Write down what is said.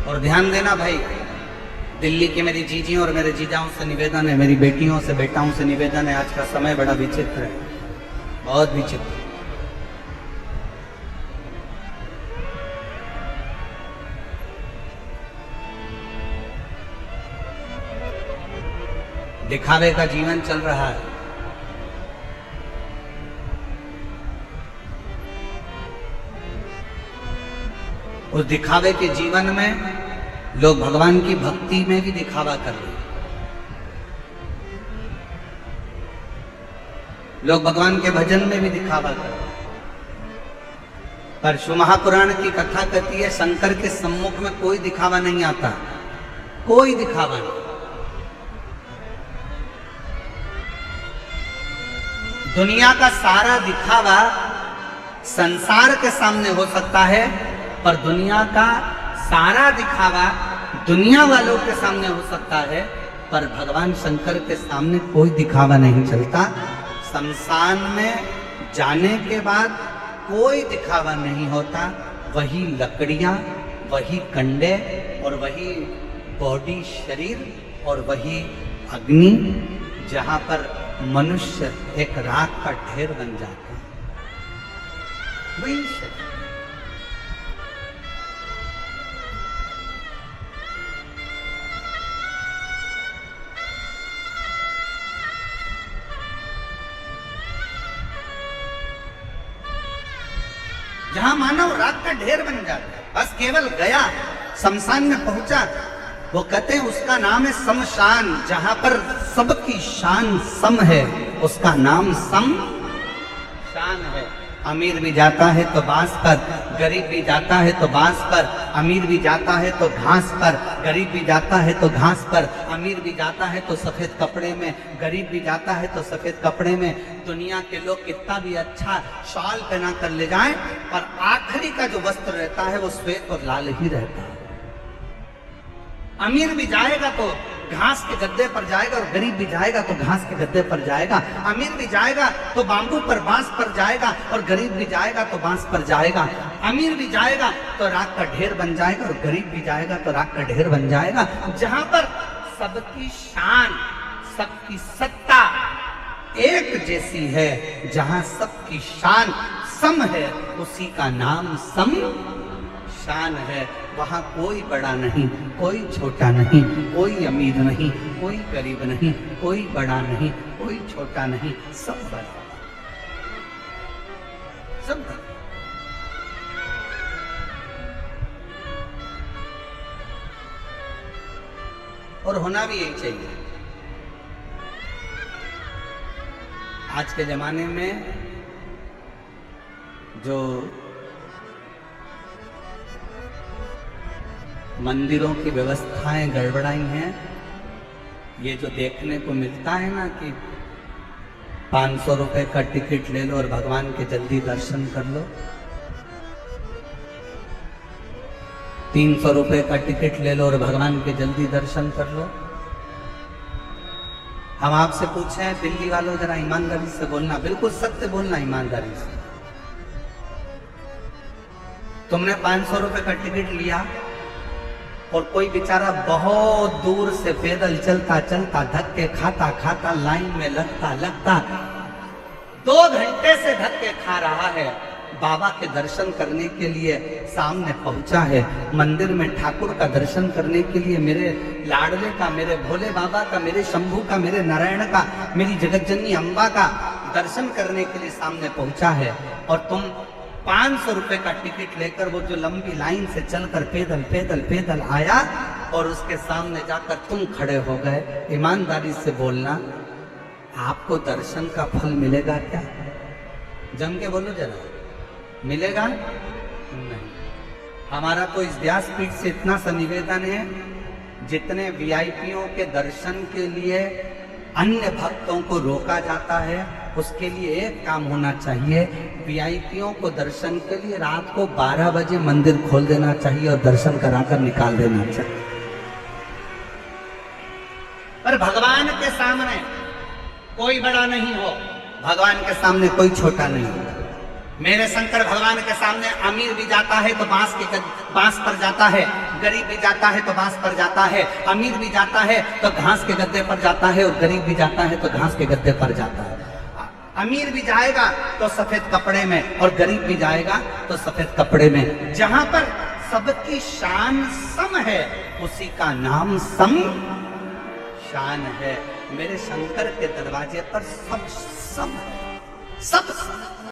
और ध्यान देना भाई, दिल्ली की मेरी जीजियों और मेरे जीजाओं से निवेदन है, मेरी बेटियों से बेटाओं से निवेदन है, आज का समय बड़ा विचित्र है, बहुत विचित्र। दिखावे का जीवन चल रहा है। उस दिखावे के जीवन में लोग भगवान की भक्ति में भी दिखावा कर रहे हैं, लोग भगवान के भजन में भी दिखावा कर रहे हैं। पर शिव महापुराण की कथा कहती है शंकर के सम्मुख में कोई दिखावा नहीं आता, कोई दिखावा नहीं। दुनिया का सारा दिखावा संसार के सामने हो सकता है, पर दुनिया का सारा दिखावा दुनिया वालों के सामने हो सकता है, पर भगवान शंकर के सामने कोई दिखावा नहीं चलता। शमशान में जाने के बाद कोई दिखावा नहीं होता, वही लकड़ियां, वही कंडे और वही बॉडी शरीर और वही अग्नि, जहां पर मनुष्य एक राख का ढेर बन जाता है, वही शरीर। जहां मानव राख का ढेर बन जाता है, बस केवल गया शमशान में पहुंचा, वो कहते हैं उसका नाम है शमशान, जहां पर सबकी शान सम है, उसका नाम शमशान है। अमीर भी जाता है तो बांस पर, गरीब भी जाता है तो बांस पर, अमीर भी जाता है तो घास पर, गरीब भी जाता है तो घास पर, अमीर भी जाता है तो सफेद कपड़े में, गरीब भी जाता है तो सफेद कपड़े में। दुनिया के लोग कितना भी अच्छा शॉल पहना कर ले जाएं, पर आखिरी का जो वस्त्र रहता है वो श्वेत और लाल ही रहता है। अमीर भी जाएगा तो घास के गद्दे पर जाएगा और गरीब भी जाएगा तो घास के गद्दे पर जाएगा। अमीर भी जाएगा तो बांबू पर बांस पर जाएगा और गरीब भी जाएगा तो बांस पर जाएगा। अमीर भी जाएगा तो राख का ढेर बन जाएगा और गरीब भी जाएगा तो राख का ढेर बन जाएगा। जहां पर सबकी शान, सबकी सत्ता एक जैसी है, जहां सबकी शान सम है, उसी का नाम शमशान है। वहां कोई बड़ा नहीं, कोई छोटा नहीं, कोई अमीर नहीं, कोई गरीब नहीं, कोई बड़ा नहीं, कोई छोटा नहीं, सब बड़ा, सब बड़ा। और होना भी यही चाहिए। आज के जमाने में जो मंदिरों की व्यवस्थाएं गड़बड़ाई हैं, ये जो देखने को मिलता है ना कि 500 रुपए का टिकट ले लो और भगवान के जल्दी दर्शन कर लो, 300 रुपए का टिकट ले लो और भगवान के जल्दी दर्शन कर लो। हम आपसे पूछे हैं दिल्ली वालों, जरा ईमानदारी से बोलना, बिल्कुल सत्य बोलना, ईमानदारी से। तुमने 500 रुपए का टिकट लिया और कोई बेचारा बहुत दूर से पैदल चलता चलता, धक्के खाता खाता, लाइन में लगता लगता 2 घंटे से धक्के खा रहा है, बाबा के दर्शन करने के लिए सामने पहुंचा है, मंदिर में ठाकुर का दर्शन करने के लिए, मेरे लाडले का, मेरे भोले बाबा का, मेरे शंभू का, मेरे नारायण का, मेरी जगतजननी अम्बा का दर्शन करने के लिए सामने पहुंचा है, और तुम 500 रुपए का टिकट लेकर वो जो लंबी लाइन से चलकर पैदल पैदल पैदल आया और उसके सामने जाकर तुम खड़े हो गए। ईमानदारी से बोलना, आपको दर्शन का फल मिलेगा क्या? जम के बोलो जरा, मिलेगा नहीं। हमारा तो इस व्यासपीठ से इतना सा निवेदन है, जितने वीआईपीओं के दर्शन के लिए अन्य भक्तों को रोका जाता है, उसके लिए एक काम होना चाहिए, वीआईपीओं को दर्शन के लिए रात को 12 बजे मंदिर खोल देना चाहिए और दर्शन कराकर निकाल देना चाहिए। पर भगवान के सामने कोई बड़ा नहीं हो, भगवान के सामने कोई छोटा नहीं हो। मेरे शंकर भगवान के सामने अमीर भी जाता है तो बांस पर जाता है, गरीब भी जाता है तो बांस पर जाता है, अमीर भी जाता है तो घास के गद्दे पर जाता है और गरीब भी जाता है तो घास के गद्दे पर जाता है। अमीर भी जाएगा तो सफेद कपड़े में और गरीब भी जाएगा तो सफेद कपड़े में। जहां पर सबकी शान सम है उसी का नाम सम शान है। मेरे शंकर के दरवाजे पर सब सम है, सब